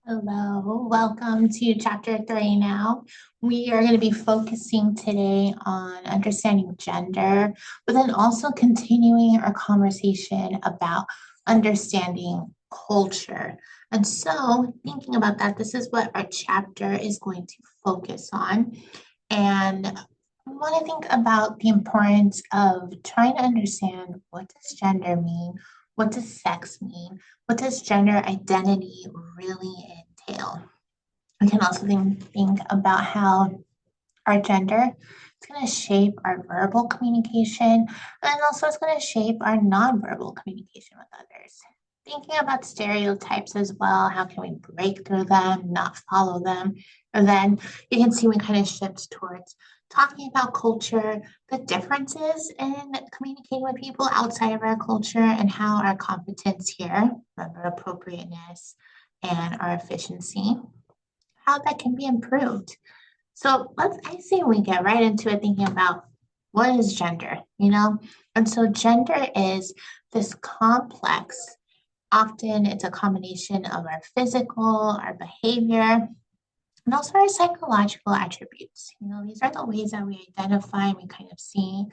Hello, welcome to chapter 3 now. We are going to be focusing today on understanding gender, but then also continuing our conversation about understanding culture. And so, thinking about that, this is what our chapter is going to focus on. And I want to think about the importance of trying to understand, what does gender mean? What does sex mean? What does gender identity really entail? We can also think about how our gender is going to shape our verbal communication, and also it's going to shape our nonverbal communication with others. Thinking about stereotypes as well, how can we break through them, not follow them? And then you can see we kind of shift towards talking about culture, the differences in communicating with people outside of our culture, and how our competence here, remember appropriateness and our efficiency, how that can be improved. So I say we get right into it thinking about what is gender? And so gender is this complex, often it's a combination of our physical, our behavior, and also our psychological attributes. These are the ways that we identify and we kind of see.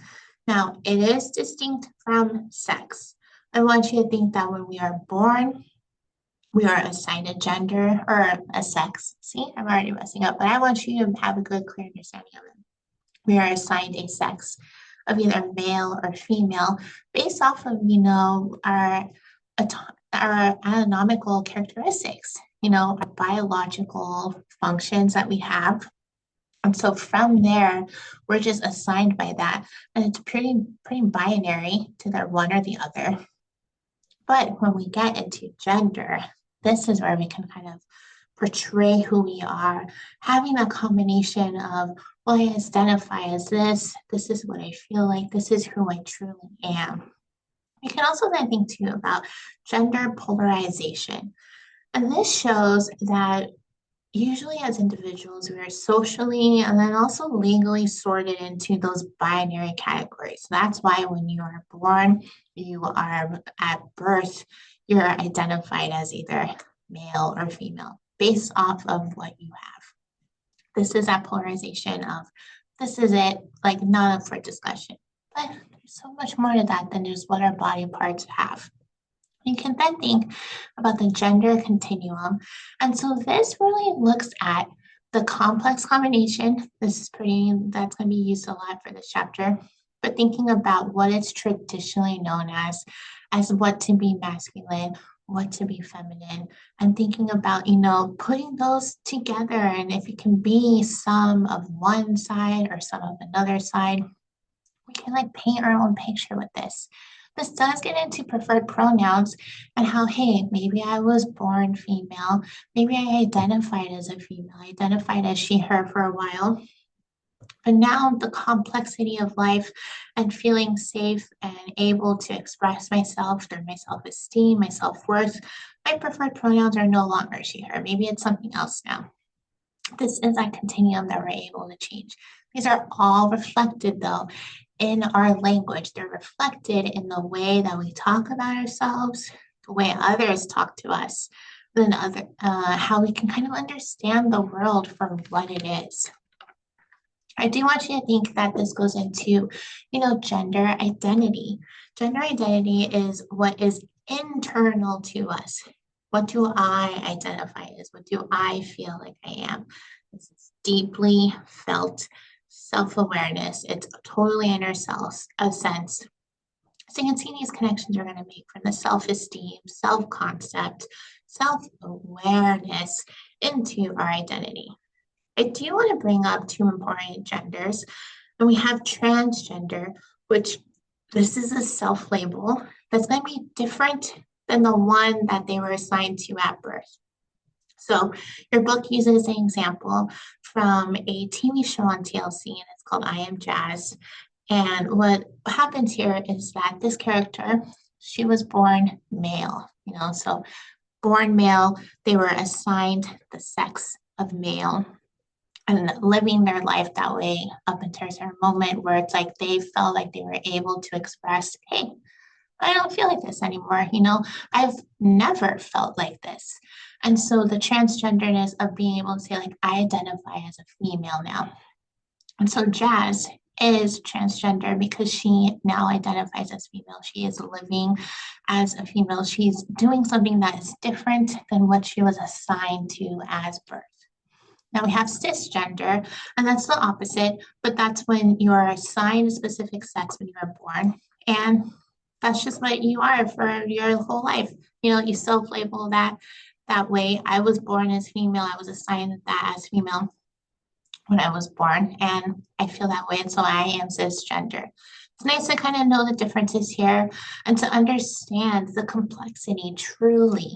Now, it is distinct from sex. I want you to think that when we are born, we are assigned a gender or a sex. See, I'm already messing up, but I want you to have a good, clear understanding of it. We are assigned a sex of either male or female based off of, our anatomical characteristics, our biological functions that we have. And so from there, we're just assigned by that. And it's pretty binary to the one or the other. But when we get into gender, this is where we can kind of portray who we are, having a combination of, well, I identify as this is what I feel like, this is who I truly am. You can also then think too about gender polarization. And this shows that usually as individuals, we are socially and then also legally sorted into those binary categories. So that's why when you are born, you are at birth, you're identified as either male or female based off of what you have. This is that polarization of this is it, like not up for discussion. But there's so much more to that than just what our body parts have. You can then think about the gender continuum. And so this really looks at the complex combination. That's going to be used a lot for this chapter, but thinking about what is traditionally known as what to be masculine, what to be feminine, and thinking about, putting those together. And if it can be some of one side or some of another side, we can like paint our own picture with this. This does get into preferred pronouns and how, hey, maybe I was born female. Maybe I identified as a female, identified as she, her for a while. But now the complexity of life and feeling safe and able to express myself through my self esteem, my self worth, my preferred pronouns are no longer she, her. Maybe it's something else now. This is that continuum that we're able to change. These are all reflected, though, in our language. They're reflected in the way that we talk about ourselves, the way others talk to us, then how we can kind of understand the world for what it is. I do want you to think that this goes into, gender identity. Gender identity is what is internal to us. What do I identify as? What do I feel like I am? This is deeply felt self-awareness. It's totally inner self, a sense. So you can see these connections we're going to make from the self-esteem, self-concept, self-awareness into our identity. I do want to bring up two important genders. And we have transgender, which this is a self-label that's going to be different than the one that they were assigned to at birth. So your book uses an example from a TV show on TLC, and it's called I Am Jazz. And what happens here is that this character, she was born male, so born male, they were assigned the sex of male and living their life that way up until a certain moment where it's like they felt like they were able to express, hey, I don't feel like this anymore. I've never felt like this. And so the transgenderness of being able to say, like, I identify as a female now. And so Jazz is transgender because she now identifies as female. She is living as a female. She's doing something that is different than what she was assigned to as birth. Now we have cisgender, and that's the opposite, but that's when you're assigned a specific sex when you are born. And that's just what you are for your whole life. You know, you self-label that way. I was born as female. I was assigned that as female when I was born, and I feel that way. And so I am cisgender. It's nice to kind of know the differences here and to understand the complexity truly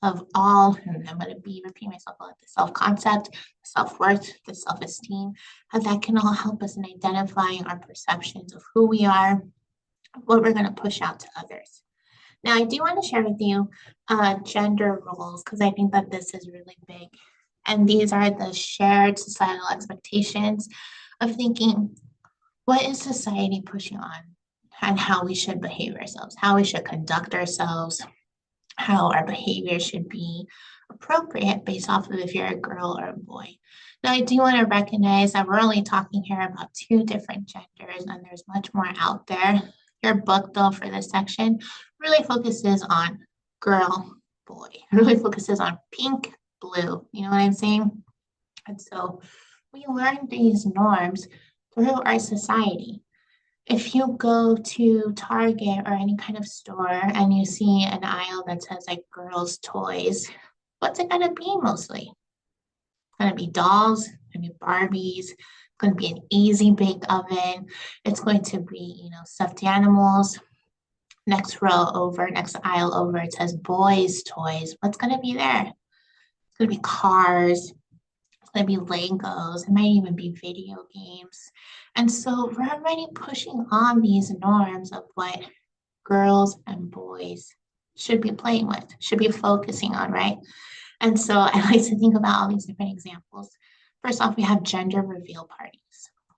of all, and I'm going to be repeating myself, about the self-concept, self-worth, the self-esteem, how that can all help us in identifying our perceptions of who we are, what we're going to push out to others. Now, I do want to share with you gender roles because I think that this is really big. And these are the shared societal expectations of thinking, what is society pushing on and how we should behave ourselves, how we should conduct ourselves, how our behavior should be appropriate based off of if you're a girl or a boy. Now, I do want to recognize that we're only talking here about two different genders, and there's much more out there. Your book, though, for this section really focuses on girl, boy. It really focuses on pink, blue. You know what I'm saying? And so we learn these norms through our society. If you go to Target or any kind of store and you see an aisle that says like girls' toys, what's it gonna be mostly? It's gonna be dolls, it's gonna be Barbies, it's gonna be an easy bake oven, it's going to be, stuffed animals. Next row over, next aisle over, it says boys' toys. What's gonna be there? It's gonna be cars, it's gonna be Legos, it might even be video games. And so we're already pushing on these norms of what girls and boys should be playing with, should be focusing on, right? And so I like to think about all these different examples. First off, we have gender reveal parties.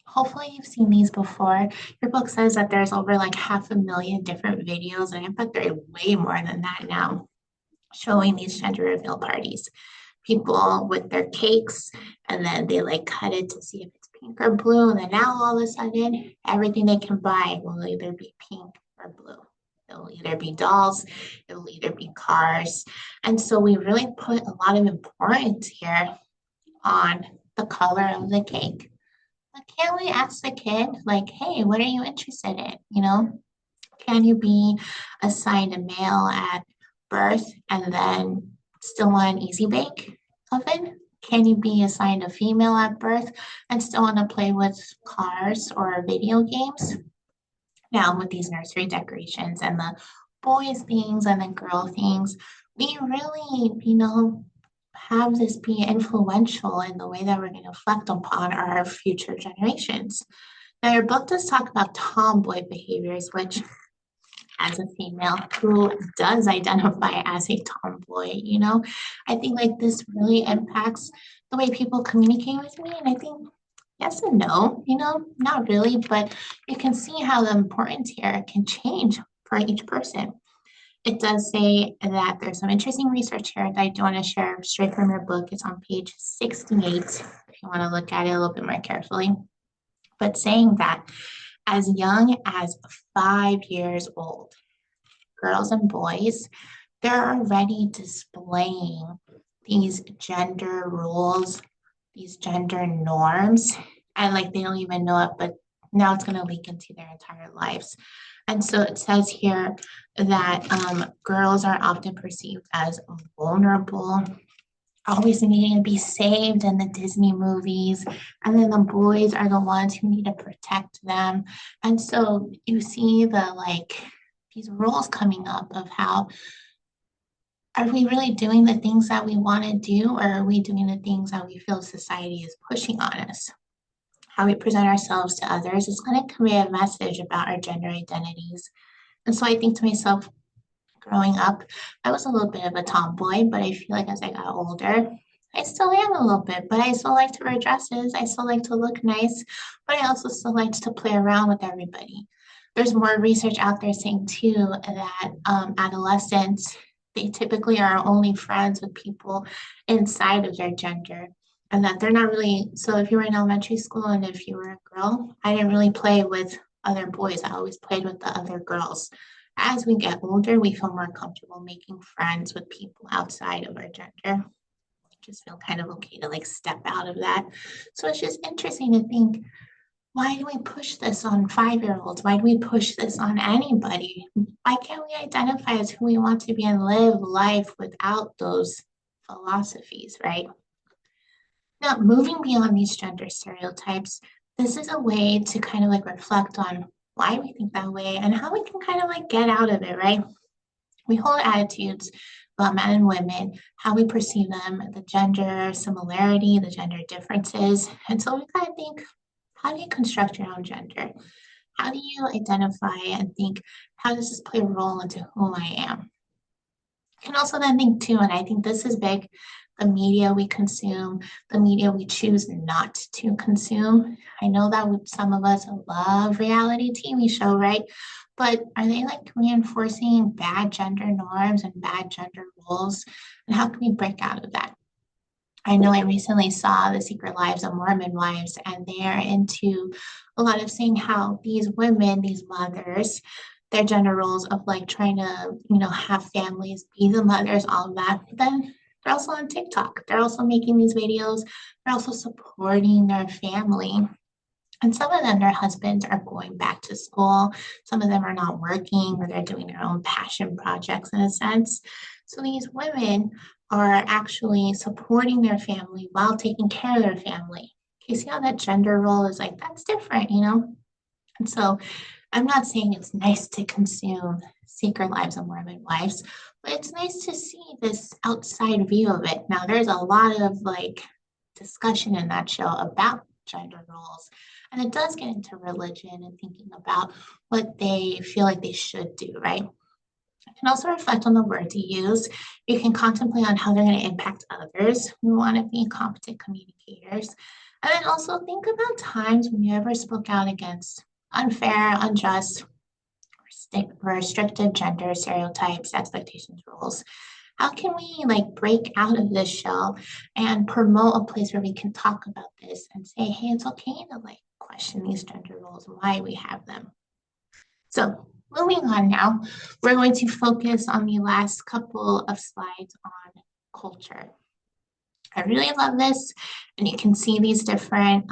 Hopefully you've seen these before. Your book says that there's over like 500,000 different videos, and I bet there are way more than that now, showing these gender reveal parties. People with their cakes, and then they like cut it to see if it's pink or blue. And then now all of a sudden, everything they can buy will either be pink or blue. It'll either be dolls, it'll either be cars. And so we really put a lot of importance here on the color of the cake. But can't we ask the kid, like, hey, what are you interested in? Can you be assigned a male at birth and then still want an easy bake oven? Can you be assigned a female at birth and still want to play with cars or video games? Now, with these nursery decorations and the boys things and the girl things, we really, have this be influential in the way that we're going to reflect upon our future generations. Now, your book does talk about tomboy behaviors, which as a female who does identify as a tomboy, I think like this really impacts the way people communicate with me. And I think yes and no, not really, but you can see how the importance here can change for each person. It does say that there's some interesting research here that I do want to share straight from your book. It's on page 68 if you want to look at it a little bit more carefully. But saying that as young as 5 years old, girls and boys, they're already displaying these gender rules, these gender norms, and like they don't even know it, but now it's going to leak into their entire lives. And so it says here that girls are often perceived as vulnerable, always needing to be saved in the Disney movies. And then the boys are the ones who need to protect them. And so you see these roles coming up of how are we really doing the things that we want to do, or are we doing the things that we feel society is pushing on us? How we present ourselves to others is going to convey a message about our gender identities. And so I think to myself, growing up, I was a little bit of a tomboy, but I feel like as I got older, I still am a little bit, but I still like to wear dresses. I still like to look nice, but I also still like to play around with everybody. There's more research out there saying too that adolescents, they typically are only friends with people inside of their gender. And that they're not really, so if you were in elementary school and if you were a girl, I didn't really play with other boys. I always played with the other girls. As we get older, we feel more comfortable making friends with people outside of our gender. Just feel kind of okay to like step out of that. So it's just interesting to think, why do we push this on 5-year-olds? Why do we push this on anybody? Why can't we identify as who we want to be and live life without those philosophies, right? Now, moving beyond these gender stereotypes, this is a way to kind of like reflect on why we think that way and how we can kind of like get out of it, right? We hold attitudes about men and women, how we perceive them, the gender similarity, the gender differences. And so we gotta think, how do you construct your own gender? How do you identify and think, how does this play a role into who I am? You can also then think too, and I think this is big, the media we consume, the media we choose not to consume. I know that some of us love reality TV show, right? But are they like reinforcing bad gender norms and bad gender roles? And how can we break out of that? I know I recently saw The Secret Lives of Mormon Wives, and they are into a lot of saying how these women, these mothers, their gender roles of like trying to, have families, be the mothers, all of that. But then they're also on TikTok. They're also making these videos. They're also supporting their family. And some of them, their husbands are going back to school. Some of them are not working or they're doing their own passion projects in a sense. So these women are actually supporting their family while taking care of their family. You see how that gender role is like, that's different. And so I'm not saying it's nice to consume Secret Lives of Mormon Wives, but it's nice to see this outside view of it. Now, there's a lot of like discussion in that show about gender roles, and it does get into religion and thinking about what they feel like they should do, right? You can also reflect on the words you use. You can contemplate on how they're going to impact others. We want to be competent communicators. And then also think about times when you ever spoke out against unfair, unjust, restrictive gender stereotypes, expectations, rules. How can we like break out of this shell and promote a place where we can talk about this and say, hey, it's okay to like question these gender roles and why we have them. So moving on now, we're going to focus on the last couple of slides on culture. I really love this, and you can see these different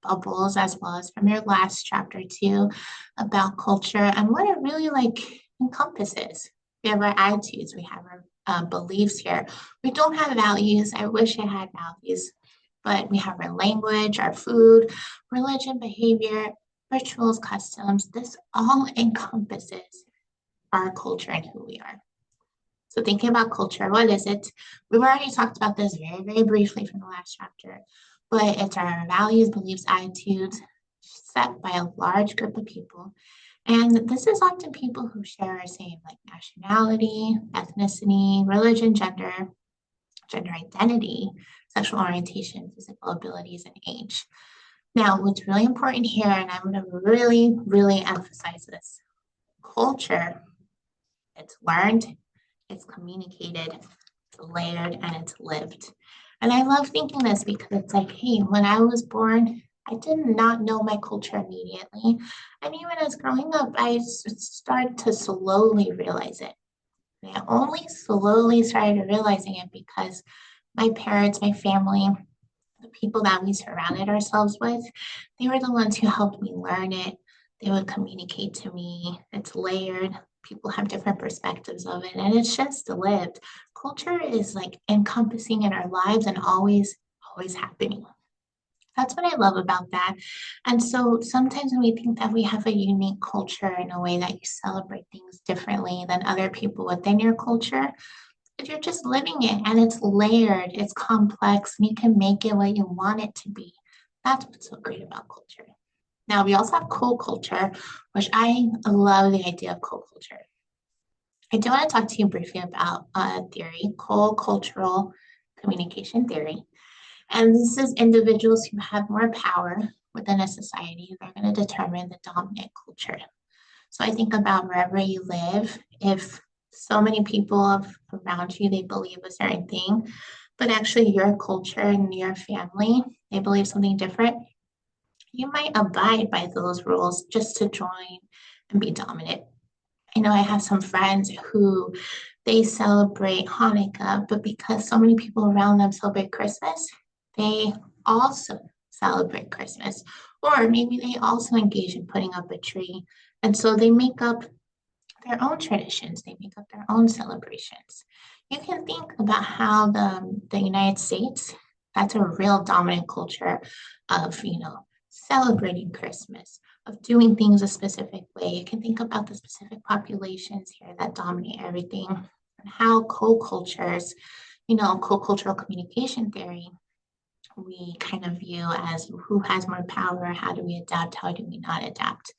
bubbles as well as from your last chapter too about culture and what it really like encompasses. We have our attitudes, we have our beliefs here. We don't have values. I wish I had values, but we have our language, our food, religion, behavior, rituals, customs. This all encompasses our culture and who we are. So thinking about culture, what is it? We've already talked about this very, very briefly from the last chapter, but it's our values, beliefs, attitudes set by a large group of people. And this is often people who share our same like nationality, ethnicity, religion, gender identity, sexual orientation, physical abilities, and age. Now, what's really important here, and I'm going to really, really emphasize this, culture, it's learned, it's communicated, it's layered, and it's lived. And I love thinking this because it's like, hey, when I was born, I did not know my culture immediately. And even as growing up, I started to slowly realize it. And I only slowly started realizing it because my parents, my family, the people that we surrounded ourselves with, they were the ones who helped me learn it. They would communicate to me. It's layered. People have different perspectives of it, and it's just lived. Culture is like encompassing in our lives and always, always happening. That's what I love about that. And so sometimes when we think that we have a unique culture in a way that you celebrate things differently than other people within your culture, if you're just living it and it's layered, it's complex, and you can make it what you want it to be. That's what's so great about culture. Now, we also have co-culture, which I love the idea of co-culture. I do want to talk to you briefly about a theory, co-cultural communication theory. And this is individuals who have more power within a society. They're going to determine the dominant culture. So I think about wherever you live, if So many people around you, they believe a certain thing, but actually your culture and your family, they believe something different. You might abide by those rules just to join and be dominant. I know I have some friends who they celebrate Hanukkah, but because so many people around them celebrate Christmas, they also celebrate Christmas. Or maybe they also engage in putting up a tree. And so they make up their own traditions, they make up their own celebrations. You can think about how the United States, that's a real dominant culture of, celebrating Christmas, of doing things a specific way. You can think about the specific populations here that dominate everything and how co-cultures, co-cultural communication theory, we kind of view as who has more power, how do we adapt, how do we not adapt.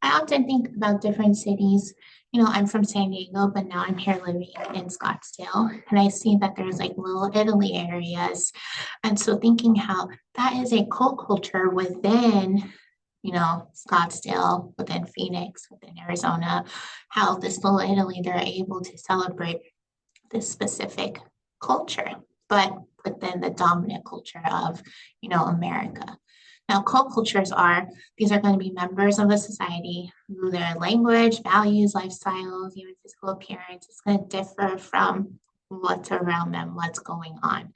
I often think about different cities. I'm from San Diego, but now I'm here living in Scottsdale, and I see that there's like little Italy areas. And so thinking how that is a co-culture within, Scottsdale, within Phoenix, within Arizona, how this little Italy, they're able to celebrate this specific culture, but within the dominant culture of, America. Now, co-cultures these are going to be members of a society who their language, values, lifestyles, even physical appearance is going to differ from what's around them, what's going on.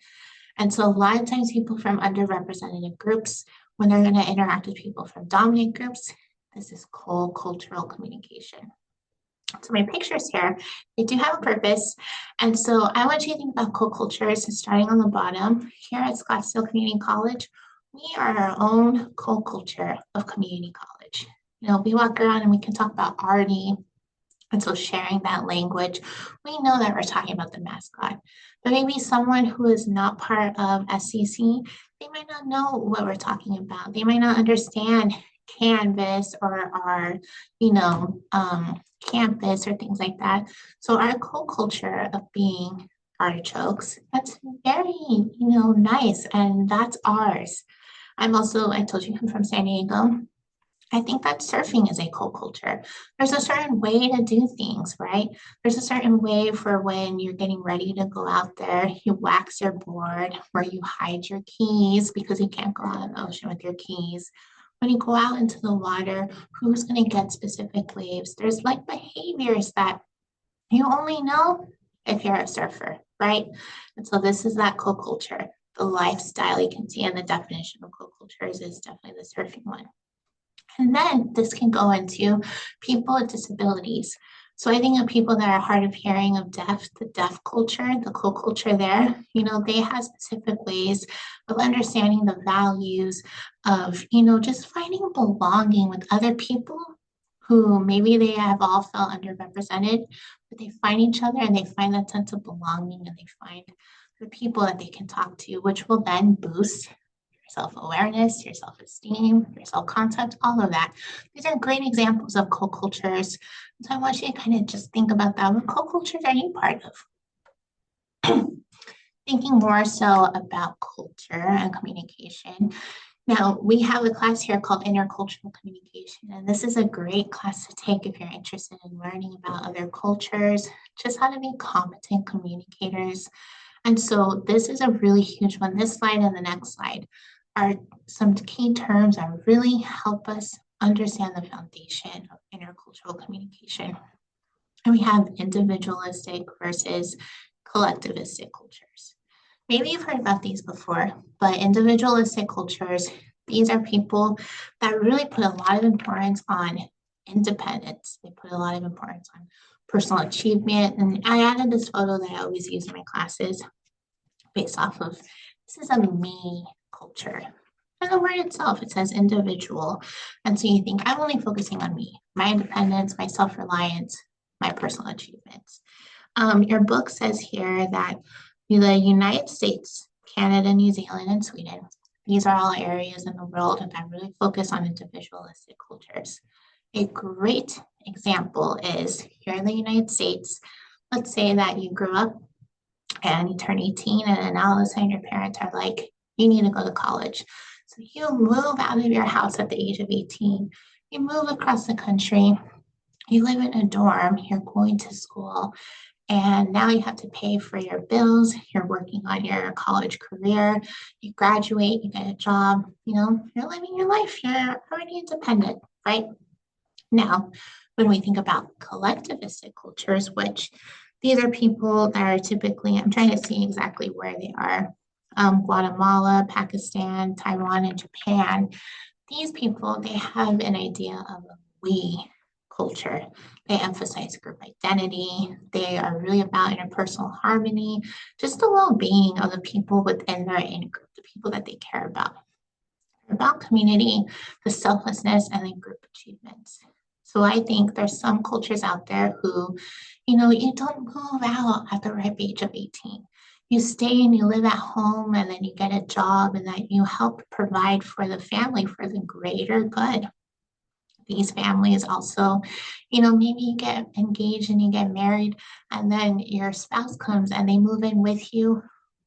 And so a lot of times people from underrepresented groups, when they're going to interact with people from dominant groups, this is co-cultural communication. So my pictures here, they do have a purpose. And so I want you to think about co-cultures starting on the bottom. Here at Scottsdale Community College, we are our own co-culture of community college. We walk around and we can talk about arty. And so sharing that language, we know that we're talking about the mascot. But maybe someone who is not part of SCC, they might not know what we're talking about. They might not understand Canvas or our, campus or things like that. So our co-culture of being artichokes, that's very, nice. And that's ours. I told you I'm from San Diego. I think that surfing is a co-culture. There's a certain way to do things, right? There's a certain way for when you're getting ready to go out there, you wax your board, where you hide your keys because you can't go out in the ocean with your keys. When you go out into the water, who's going to get specific waves? There's like behaviors that you only know if you're a surfer, right? And so this is that co-culture. The lifestyle you can see in the definition of co-cultures is definitely the surfing one. And then this can go into people with disabilities. So I think of people that are hard of hearing, of deaf, the deaf culture, the co-culture there, they have specific ways of understanding the values of, just finding belonging with other people who maybe they have all felt underrepresented, but they find each other and they find that sense of belonging and they find the people that they can talk to, which will then boost self-awareness, your self-esteem, your self-concept, all of that. These are great examples of co-cultures. So I want you to kind of just think about that. What co-cultures are you part of? Thinking more so about culture and communication. Now, we have a class here called Intercultural Communication, and this is a great class to take if you're interested in learning about other cultures, just how to be competent communicators. And so this is a really huge one. This slide and the next slide are some key terms that really help us understand the foundation of intercultural communication. And we have individualistic versus collectivistic cultures. Maybe you've heard about these before, but individualistic cultures, these are people that really put a lot of importance on independence. They put a lot of importance on personal achievement. And I added this photo that I always use in my classes based off of, this is a me culture. And the word itself, it says individual. And so you think, I'm only focusing on me, my independence, my self-reliance, my personal achievements. Your book says here that the United States, Canada, New Zealand, and Sweden, these are all areas in the world that really focus on individualistic cultures. A great example is here in the United States, let's say that you grew up and you turn 18 and then all of a sudden your parents are like, you need to go to college. So you move out of your house at the age of 18, you move across the country, You live in a dorm, you're going to school, and now you have to pay for your bills. You're working on your college career. You graduate, you get a job, you're living your life. You're already independent, right? Now, when we think about collectivistic cultures, which these are people that are typically, I'm trying to see exactly where they are, Guatemala, Pakistan, Taiwan, and Japan. These people, they have an idea of a we culture. They emphasize group identity. They are really about interpersonal harmony, just the well-being of the people within their in-group, the people that they care about. They're about community, the selflessness, and the group achievements. So I think there's some cultures out there who, you don't move out at the ripe age of 18. You stay and you live at home and then you get a job and then you help provide for the family for the greater good. These families also, maybe you get engaged and you get married and then your spouse comes and they move in with you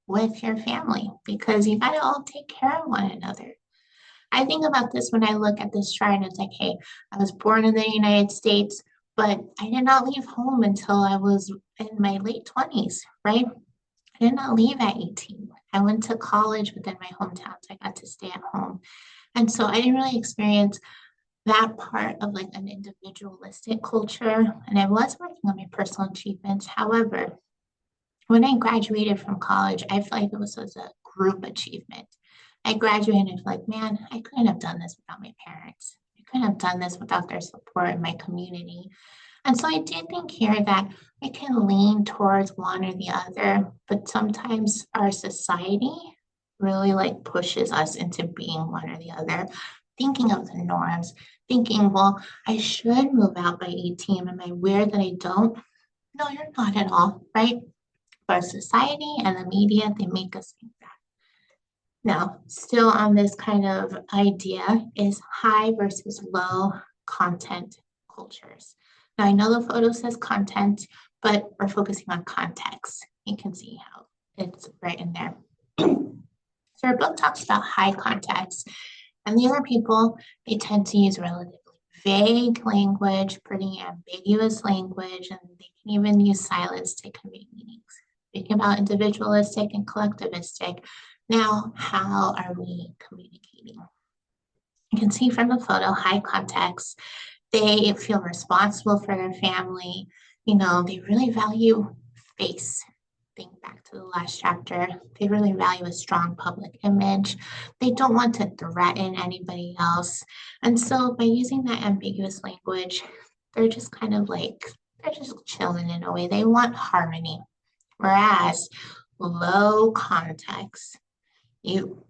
with your family because you got to all take care of one another. I think about this when I look at this chart and it's like, hey, I was born in the United States, but I did not leave home until I was in my late 20s, right? I did not leave at 18. I went to college within my hometown, so I got to stay at home. And so I didn't really experience that part of like an individualistic culture. And I was working on my personal achievements. However, when I graduated from college, I feel like it was a group achievement. I graduated and like, man, I couldn't have done this without my parents. I couldn't have done this without their support in my community. And so I do think here that we can lean towards one or the other, but sometimes our society really like pushes us into being one or the other, thinking of the norms, thinking, well, I should move out by 18. Am I weird that I don't? No, you're not at all, right? But society and the media, they make us think that. Now, still on this kind of idea is high versus low content cultures. Now, I know the photo says content, but we're focusing on context. You can see how it's right in there. So our book talks about high context, and the other people, they tend to use relatively vague language, pretty ambiguous language, and they can even use silence to convey meanings. Speaking about individualistic and collectivistic, now how are we communicating? You can see from the photo, high context, they feel responsible for their family. They really value face. Think back to the last chapter. They really value a strong public image. They don't want to threaten anybody else. And so by using that ambiguous language, they're just kind of like, they're just chilling in a way. They want harmony. Whereas low context, you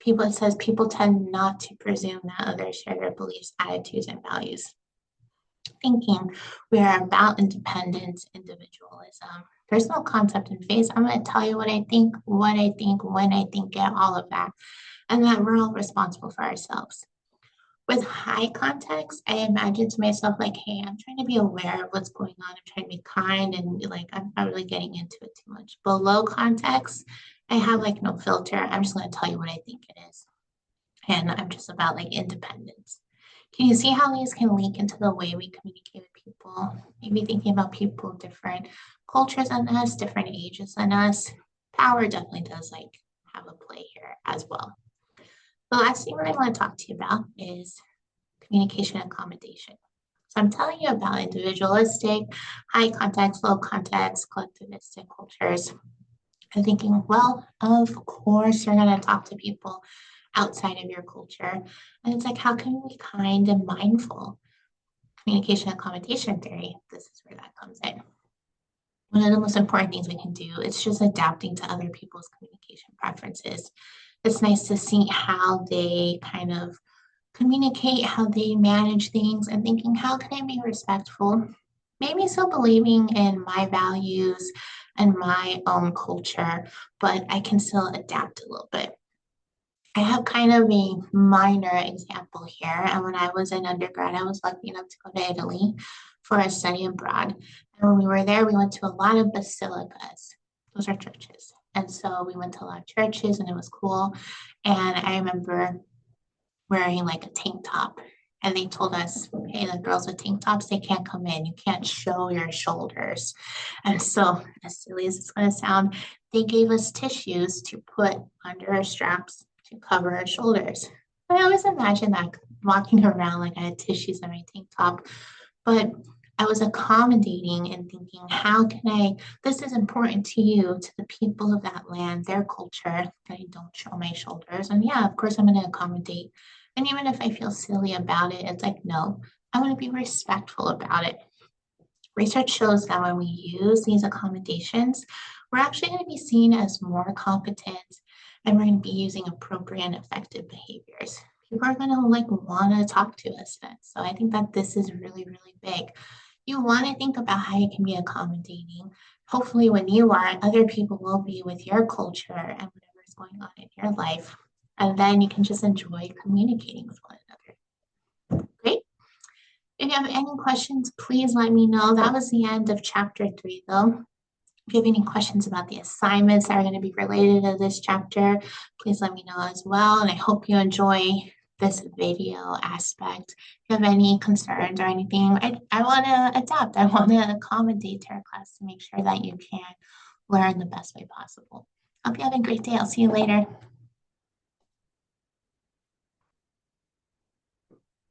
people it says people tend not to presume that others share their beliefs, attitudes, and values. Thinking we are about independence, individualism. There's no concept in face. I'm going to tell you what I think, when I think it, all of that, and that we're all responsible for ourselves. With high context, I imagine to myself, like, hey, I'm trying to be aware of what's going on. I'm trying to be kind and like, I'm not really getting into it too much. Below context, I have like no filter. I'm just going to tell you what I think it is. And I'm just about like independence. Can you see how these can link into the way we communicate with people? Maybe thinking about people different cultures than us, different ages than us. Power definitely does like have a play here as well. The last thing that I want to talk to you about is communication accommodation. So I'm telling you about individualistic, high context, low context, collectivistic cultures. I'm thinking, well, of course, you're going to talk to people outside of your culture. And it's like, how can we be kind and mindful? Communication accommodation theory, this is where that comes in. One of the most important things we can do is just adapting to other people's communication preferences. It's nice to see how they kind of communicate, how they manage things, and thinking, how can I be respectful? Maybe still believing in my values and my own culture, but I can still adapt a little bit. I have kind of a minor example here. And when I was in undergrad, I was lucky enough to go to Italy for a study abroad. And when we were there, we went to a lot of basilicas. Those are churches. And so we went to a lot of churches and it was cool. And I remember wearing like a tank top and they told us, hey, the girls with tank tops, they can't come in. You can't show your shoulders. And so, as silly as it's going to sound, they gave us tissues to put under our straps to cover our shoulders. I always imagine that walking around like I had tissues on my tank top, but I was accommodating and thinking, how can I, this is important to you, to the people of that land, their culture, that I don't show my shoulders. And yeah, of course, I'm going to accommodate. And even if I feel silly about it, it's like, no, I'm going to be respectful about it. Research shows that when we use these accommodations, we're actually going to be seen as more competent and we're going to be using appropriate and effective behaviors. People are going to like want to talk to us then. So I think that this is really, really big. You want to think about how you can be accommodating. Hopefully, when you are, other people will be with your culture and whatever is going on in your life. And then you can just enjoy communicating with one another. Great. If you have any questions, please let me know. That was the end of chapter 3, though. If you have any questions about the assignments that are going to be related to this chapter, please let me know as well. And I hope you enjoy this video aspect. If you have any concerns or anything, I want to adapt. I want to accommodate to our class to make sure that you can learn the best way possible. Hope you have a great day. I'll see you later.